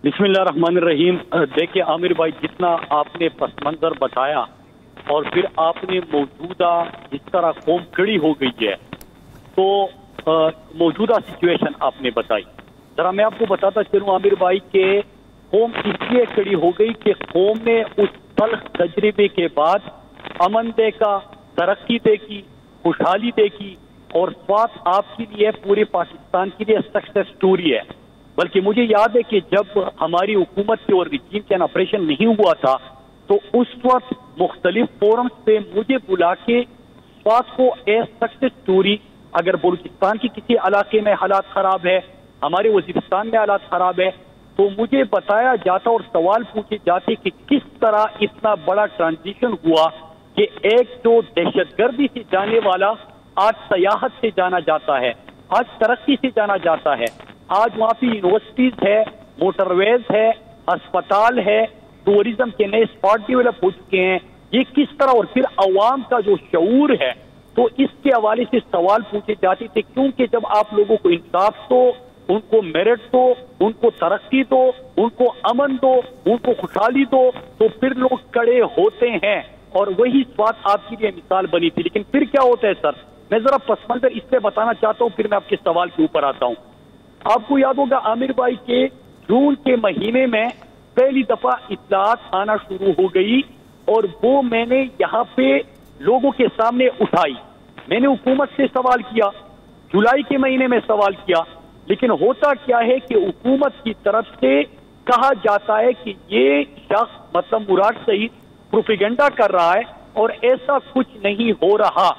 बिस्मिल्लाहिर्रहमानिर्रहीम। देखिए आमिर भाई, जितना आपने पस मंजर बताया और फिर आपने मौजूदा जिस तरह कौम खड़ी हो गई है, तो मौजूदा सिचुएशन आपने बताई। जरा मैं आपको बताता चलूं आमिर भाई के कौम इसलिए खड़ी हो गई कि कौम ने उस तल्ख तजर्बे के बाद अमन देखा, तरक्की देखी, खुशहाली देखी, और स्वात आपके लिए पूरे पाकिस्तान के लिए सक्सेस स्टोरी है। बल्कि मुझे याद है कि जब हमारी हुकूमत के और रिजीम के ऑपरेशन नहीं हुआ था, तो उस वक्त मुख्तलिफ फोरम्स पे मुझे बुला के स्वात को ए सक्सेस स्टोरी, अगर बलूचिस्तान की किसी इलाके में हालात खराब है, हमारे वजीरिस्तान में हालात खराब है, तो मुझे बताया जाता और सवाल पूछे जाते कि किस तरह इतना बड़ा ट्रांजिशन हुआ कि एक जो दहशतगर्दी से जाने वाला आज सयाहत से जाना जाता है, आज तरक्की से जाना जाता है, आज वहाँ पे यूनिवर्सिटीज है, मोटरवेज है, अस्पताल है, टूरिज्म के नए स्पॉट डेवलप हो चुके हैं। ये किस तरह, और फिर अवाम का जो शऊर है, तो इसके हवाले से सवाल पूछे जाते थे। क्योंकि जब आप लोगों को इंसाफ दो, उनको मेरिट दो, उनको तरक्की दो, उनको अमन दो, उनको खुशहाली दो, तो फिर लोग खड़े होते हैं। और वही स्वात आपके लिए मिसाल बनी थी। लेकिन फिर क्या होता है सर, मैं जरा पस मंजर इससे बताना चाहता हूँ, फिर मैं आपके सवाल के ऊपर आता हूँ। आपको याद होगा आमिर भाई के जून के महीने में पहली दफा इत्तलात आना शुरू हो गई, और वो मैंने यहाँ पे लोगों के सामने उठाई। मैंने हुकूमत से सवाल किया, जुलाई के महीने में सवाल किया, लेकिन होता क्या है कि हुकूमत की तरफ से कहा जाता है कि ये शख्स मतलब मुराद सईद प्रोपेगेंडा कर रहा है और ऐसा कुछ नहीं हो रहा।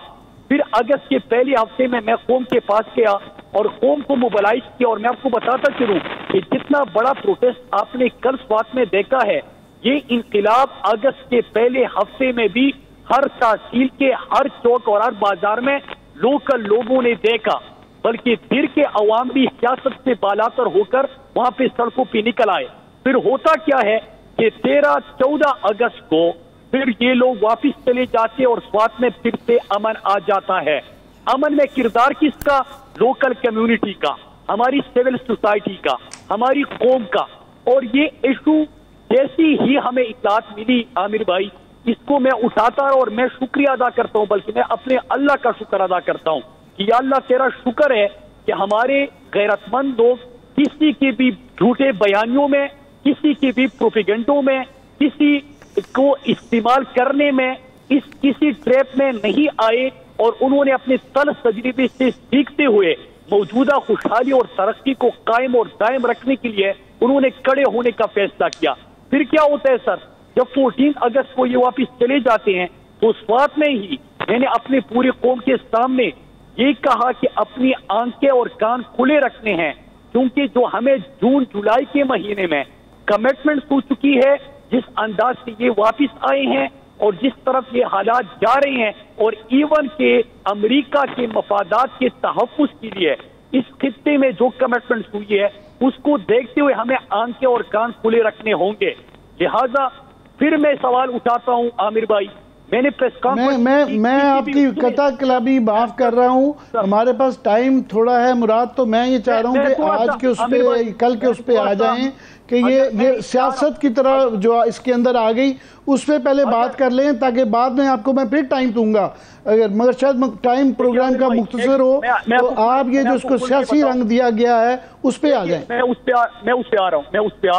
फिर अगस्त के पहले हफ्ते में मैं कौम के पास गया और कौम को मोबिलाइज किया, और मैं आपको बताता चलूं कि जितना बड़ा प्रोटेस्ट आपने कल स्वात में देखा है, ये इंकलाब अगस्त के पहले हफ्ते में भी हर तहसील के हर चौक और हर बाजार में लोकल लोगों ने देखा। बल्कि फिर के अवाम भी सियासत से बालातर होकर वहां पे सड़कों पे निकल आए। फिर होता क्या है कि 13-14 अगस्त को फिर ये लोग वापिस चले जाते और स्वात में फिर से अमन आ जाता है। अमन में किरदार किसका? लोकल कम्युनिटी का, हमारी सिविल सोसाइटी का, हमारी कौम का। और ये इशू जैसी ही हमें इत्तलात मिली आमिर भाई, इसको मैं उठाता रहा और मैं शुक्रिया अदा करता हूं, बल्कि मैं अपने अल्लाह का शुक्र अदा करता हूं कि या अल्लाह तेरा शुक्र है कि हमारे गैरतमंद लोग किसी की भी झूठे बयानियों में, किसी की भी प्रोपेगेंडों में, किसी को इस्तेमाल करने में, किसी ट्रैप में नहीं आए, और उन्होंने अपने तल्ख तजर्बे से सीखते हुए मौजूदा खुशहाली और तरक्की को कायम और दायम रखने के लिए उन्होंने खड़े होने का फैसला किया। फिर क्या होता है सर, जब 14 अगस्त को ये वापिस चले जाते हैं, तो स्वात में ही मैंने अपने पूरी कौम के सामने ये कहा कि अपनी आंखें और कान खुले रखने हैं, क्योंकि जो हमें जून जुलाई के महीने में कमिटमेंट हो चुकी है, जिस अंदाज से ये वापिस आए हैं और जिस तरफ ये हालात जा रहे हैं, और इवन के अमेरिका के मफादात के तहफ़्फ़ुज़ के लिए इस खित्ते में जो कमिटमेंट हुई है, उसको देखते हुए हमें आंखें और कान खुले रखने होंगे। लिहाजा फिर मैं सवाल उठाता हूं आमिर भाई, मैंने प्रेस कॉन्फ्रेंस मैं आपकी कता कलामी माफ कर रहा हूं, हमारे पास टाइम थोड़ा है मुराद, तो मैं ये चाह रहा हूं कि आज के उस पे, कल के उस पे आ जाएं कि ये सियासत की तरह जो इसके अंदर आ गई, उस पे पहले बात कर लें, ताकि बाद में आपको मैं फिर टाइम दूंगा, अगर मगर शायद टाइम प्रोग्राम का मुख्तसर हो, तो आप ये जो उसको सियासी रंग दिया गया है उस पे आ जाएं। मैं उस पे आ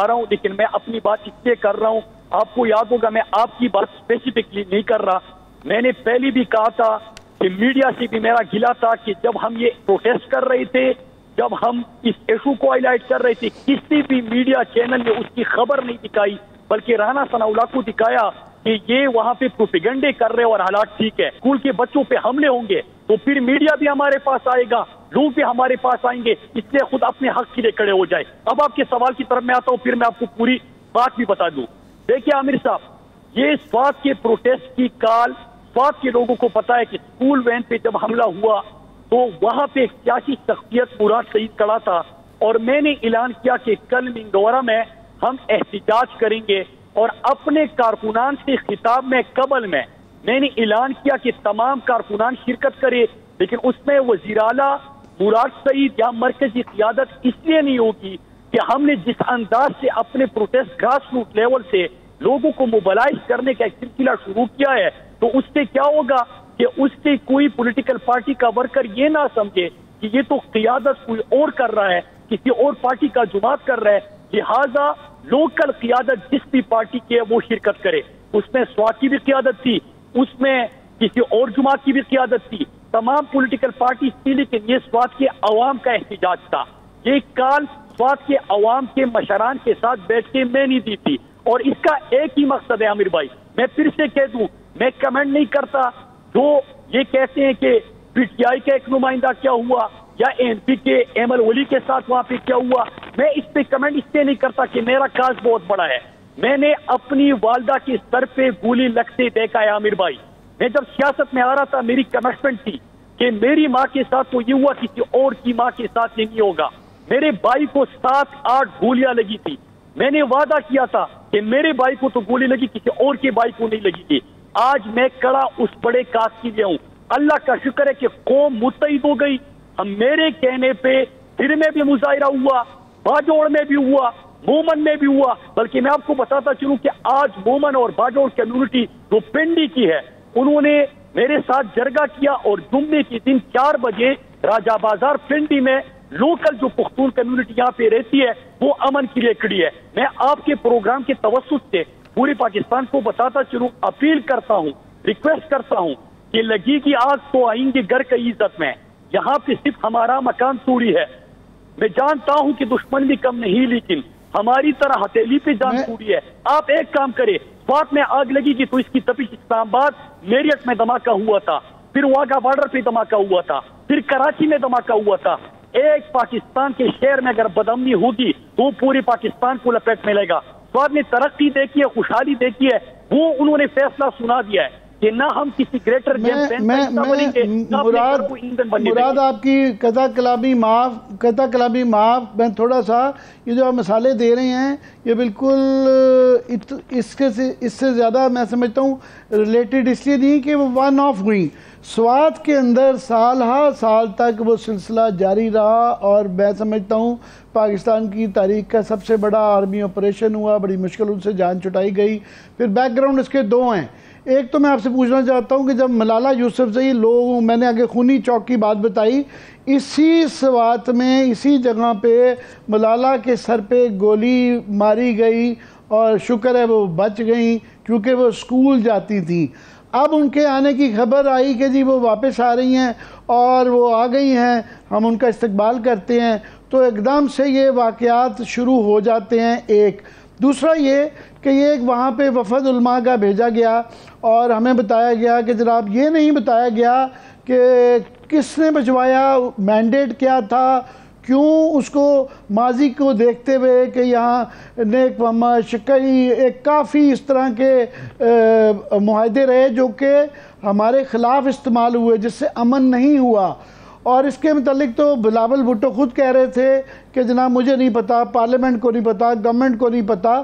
रहा हूं, लेकिन मैं अपनी बात इसलिए कर रहा हूं, आपको याद होगा मैं आपकी बात स्पेसिफिकली नहीं कर रहा। मैंने पहले भी कहा था कि मीडिया से भी मेरा गिला था कि जब हम ये प्रोटेस्ट कर रहे थे, जब हम इस इशू को हाईलाइट कर रहे थे, किसी भी मीडिया चैनल ने उसकी खबर नहीं दिखाई, बल्कि राना सनाउल्लाह को दिखाया कि ये वहां पे प्रोपेगेंडे कर रहे हैं और हालात ठीक है, स्कूल के बच्चों पे हमले होंगे, तो फिर मीडिया भी हमारे पास आएगा, लोग भी हमारे पास आएंगे, इसलिए खुद अपने हक के लिए खड़े हो जाए। अब आपके सवाल की तरफ मैं आता हूं, फिर मैं आपको पूरी बात भी बता दूं। देखिए आमिर साहब, ये स्वात के प्रोटेस्ट की काल, स्वात के लोगों को पता है कि स्कूल वैन पे जब हमला हुआ, तो वहां पे एक सियासी शख्सियत मुराद सईद खड़ा था, और मैंने ऐलान किया कि कल मिंगोरा में हम एहतिजाज करेंगे, और अपने कारकुनान से खिताब में कबल में मैंने ऐलान किया कि तमाम कारकुनान शिरकत करे, लेकिन उसमें वज़ीर आला मुराद सईद या मरकजी क़ियादत इसलिए नहीं होगी کہ ہم نے جس انداز سے اپنے پروٹیسٹ گراس روٹ لیول سے لوگوں کو موبلائز کرنے کا ایک سلسلہ شروع کیا ہے، تو اس سے کیا ہوگا کہ اس سے کوئی پولیٹیکل پارٹی کا ورکر یہ نہ سمجھے کہ یہ تو قیادت کوئی اور کر رہا ہے، کسی اور پارٹی کا جماعت کر رہا ہے، لہذا لوکل قیادت جس بھی پارٹی کی ہے وہ شرکت کرے۔ اس میں سوات کی بھی قیادت تھی، اس میں کسی اور جماعت کی بھی قیادت تھی، تمام پولیٹیکل پارٹی تھی، لیکن یہ سوات کے عوام کا احتجاج تھا۔ یہ کال سوات کے عوام کے مشران کے ساتھ بیٹھ کے میں نہیں دی تھی، اور اس کا ایک ہی مقصد ہے عامر بھائی، میں پھر سے کہہ دوں، میں کمنٹ نہیں کرتا جو یہ کہتے ہیں کہ پی ٹی آئی کا ایک نمائندہ کیا ہوا یا این پی کے ایمل ولی کے ساتھ وہاں پہ کیا ہوا، میں اس پہ کمنٹ اس سے نہیں کرتا کہ میرا کاز بہت بڑا ہے۔ میں نے اپنی والدہ کے سر پہ گولی لگتے دیکھا ہے عامر بھائی۔ میں جب سیاست میں آ رہا تھا میری کمٹمنٹ تھی کہ میری ماں کے ساتھ تو یہ ہوا، کسی اور کی ماں کے ساتھ یہ نہیں ہوگا۔ میرے بھائی کو 7-8 گولیاں لگی تھی، میں نے وعدہ کیا تھا کہ میرے بھائی کو تو گولی لگی، کسی اور کے بھائی کو نہیں لگی تھی۔ آج میں کڑا اس بڑے کاز کے لیے ہوں۔ اللہ کا شکر ہے کہ قوم متحد ہو گئی۔ ہم میرے کہنے پہ پھر میں بھی مظاہرہ ہوا، باجوڑ میں بھی ہوا، مومن میں بھی ہوا، بلکہ میں آپ کو بتاتا چلوں کہ آج مومن اور باجوڑ کمیونٹی جو پنڈی کی ہے انہوں نے میرے ساتھ جرگہ کیا، اور جمعے کے دن 4 بجے راجہ بازار پنڈی میں لوکل جو پختون کمیونٹی یہاں پہ رہتی ہے وہ امن کے لیے کھڑی ہے۔ میں آپ کے پروگرام کے توسط سے پورے پاکستان کو بتاتا چلوں، اپیل کرتا ہوں، ریکویسٹ کرتا ہوں کہ لگی کی آگ تو آئیں گے گھر کی عزت میں۔ یہاں پہ صرف ہمارا مکان توڑی ہے، میں جانتا ہوں کہ دشمن بھی کم نہیں، لیکن ہماری طرح ہتھیلی پہ جان توڑی ہے۔ آپ ایک کام کرے، سوات میں آگ لگی گی تو اس کی تپش اسلام آباد میرٹھ میں دھماکہ ہوا تھا، پھر واگا بارڈر پہ دھماکہ ہوا تھا، پھر کراچی میں دھماکہ ہوا تھا۔ ایک پاکستان کے شہر میں اگر بدامنی ہوگی تو پورے پاکستان کو لپیٹ میں لے گا۔ سوات نے ترقی دیکھی ہے، خوشحالی دیکھی ہے، وہ انہوں نے فیصلہ سنا دیا ہے کہ نہ ہم کسی گریٹر مراد آپ کی قطع کلامی معاف، میں تھوڑا سا یہ جو آپ مثالیں دے رہے ہیں یہ بالکل اس سے زیادہ میں سمجھتا ہوں ریلیٹڈ اس لیے نہیں کہ وہ ون آف ہوئی۔ سوات کے اندر سال ہا سال تک وہ سلسلہ جاری رہا، اور میں سمجھتا ہوں پاکستان کی تاریخ کا سب سے بڑا آرمی آپریشن ہوا، بڑی مشکل ان سے جان چھٹائی گئی۔ پھر بیک گراؤنڈ اس کے 2 ہیں۔ ایک تو میں آپ سے پوچھنا چاہتا ہوں کہ جب ملالہ یوسفزئی لوگ، میں نے آگے خونی چوک کی بات بتائی، اسی سوات میں اسی جگہ پہ ملالہ کے سر پہ گولی ماری گئی، اور شکر ہے وہ بچ گئیں کیونکہ وہ اسکول جاتی تھیں۔ اب ان کے آنے کی خبر آئی کہ جی وہ واپس آ رہی ہیں اور وہ آ گئی ہیں، ہم ان کا استقبال کرتے ہیں، تو ایک دم سے یہ واقعات شروع ہو جاتے ہیں۔ ایک دوسرا یہ کہ یہ ایک وہاں پہ وفد علماء کا بھیجا گیا، اور ہمیں بتایا گیا کہ جناب یہ نہیں بتایا گیا کہ کس نے بھجوایا، مینڈیٹ کیا تھا، کیوں اس کو ماضی کو دیکھتے ہوئے کہ یہاں نیک محمد شکئی ایک کافی اس طرح کے معاہدے رہے جو کہ ہمارے خلاف استعمال ہوئے، جس سے امن نہیں ہوا۔ اور اس کے متعلق تو بلاول بھٹو خود کہہ رہے تھے کہ جناب مجھے نہیں پتا، پارلیمنٹ کو نہیں پتا، گورنمنٹ کو نہیں پتا،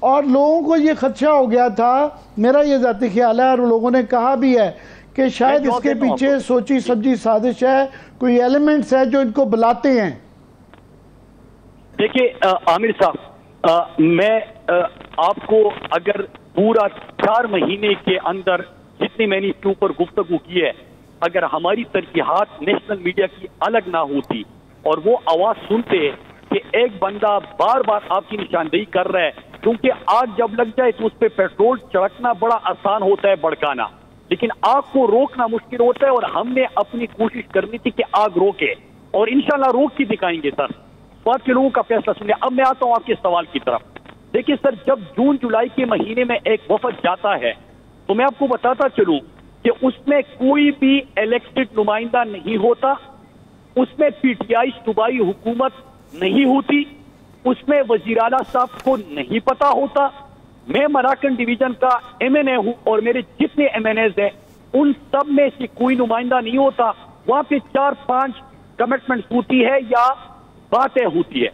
اور لوگوں کو یہ خدشہ ہو گیا تھا۔ میرا یہ ذاتی خیال ہے، اور لوگوں نے کہا بھی ہے کہ شاید اس کے پیچھے سوچی سمجھی سازش ہے، کوئی ایلیمنٹس ہے جو ان کو بلاتے ہیں۔ دیکھیے عامر صاحب، میں آپ کو اگر پورا 4 مہینے کے اندر جتنی میں نے اس کے اوپر گفتگو کی ہے، اگر ہماری ترجیحات نیشنل میڈیا کی الگ نہ ہوتی اور وہ آواز سنتے کہ ایک بندہ بار بار آپ کی نشاندہی کر رہا ہے، کیونکہ آگ جب لگ جائے تو اس پہ پیٹرول چھڑکنا بڑا آسان ہوتا ہے، بڑکانا، لیکن آگ کو روکنا مشکل ہوتا ہے، اور ہم نے اپنی کوشش کرنی تھی کہ آگ روکے، اور انشاءاللہ روک کے دکھائیں گے سر۔ سوات کے لوگوں کا فیصلہ سنیں۔ اب میں آتا ہوں آپ کے سوال کی طرف۔ دیکھیں سر، جب جون جولائی کے مہینے میں ایک وفد جاتا ہے تو میں آپ کو بتاتا چلوں کہ اس میں کوئی بھی الیکٹڈ نمائندہ نہیں ہوتا، اس میں پی ٹی آئی صوبائی حکومت نہیں ہوتی، اس میں وزیر اعلیٰ صاحب کو نہیں پتا ہوتا۔ میں مراکن ڈویژن کا ایم این اے ہوں، اور میرے جتنے ایم این ایز ہیں ان سب میں سے کوئی نمائندہ نہیں ہوتا۔ وہاں پہ 4-5 کمٹمنٹس ہوتی ہے یا باتیں ہوتی ہے،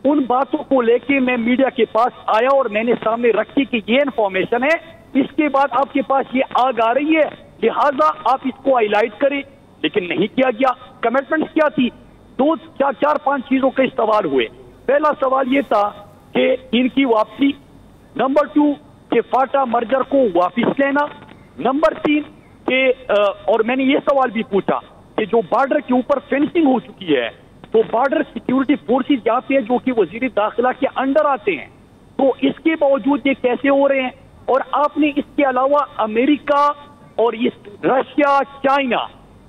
ان باتوں کو لے کے میں میڈیا کے پاس آیا اور میں نے سامنے رکھی کہ یہ انفارمیشن ہے، اس کے بعد آپ کے پاس یہ آگ آ رہی ہے، لہٰذا آپ اس کو ہائی لائٹ کریں، لیکن نہیں کیا گیا۔ کمٹمنٹس کیا تھی؟ 4-5 چیزوں کے سوال ہوئے۔ पहला सवाल ये था कि इनकी वापसी, नंबर 2 कि फाटा मर्जर को वापस लेना, नंबर 3 कि और मैंने ये सवाल भी पूछा कि जो बॉर्डर के ऊपर फेंसिंग हो चुकी है तो बॉर्डर सिक्योरिटी फोर्सेस यहाँ पे है जो कि वजीर दाखिला के अंडर आते हैं, तो इसके बावजूद ये कैसे हो रहे हैं? और आपने इसके अलावा अमेरिका और इस रशिया, चाइना,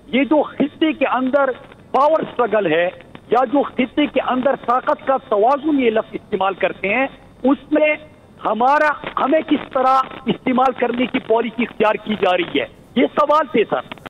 ये जो खित्ते के अंदर पावर स्ट्रगल है या जो खित्ते के अंदर ताकत का तवाजुन ये लफ्ज इस्तेमाल करते हैं, उसमें हमें किस तरह इस्तेमाल करने की पॉलिसी इख्तियार की जा रही है? ये सवाल थे सर।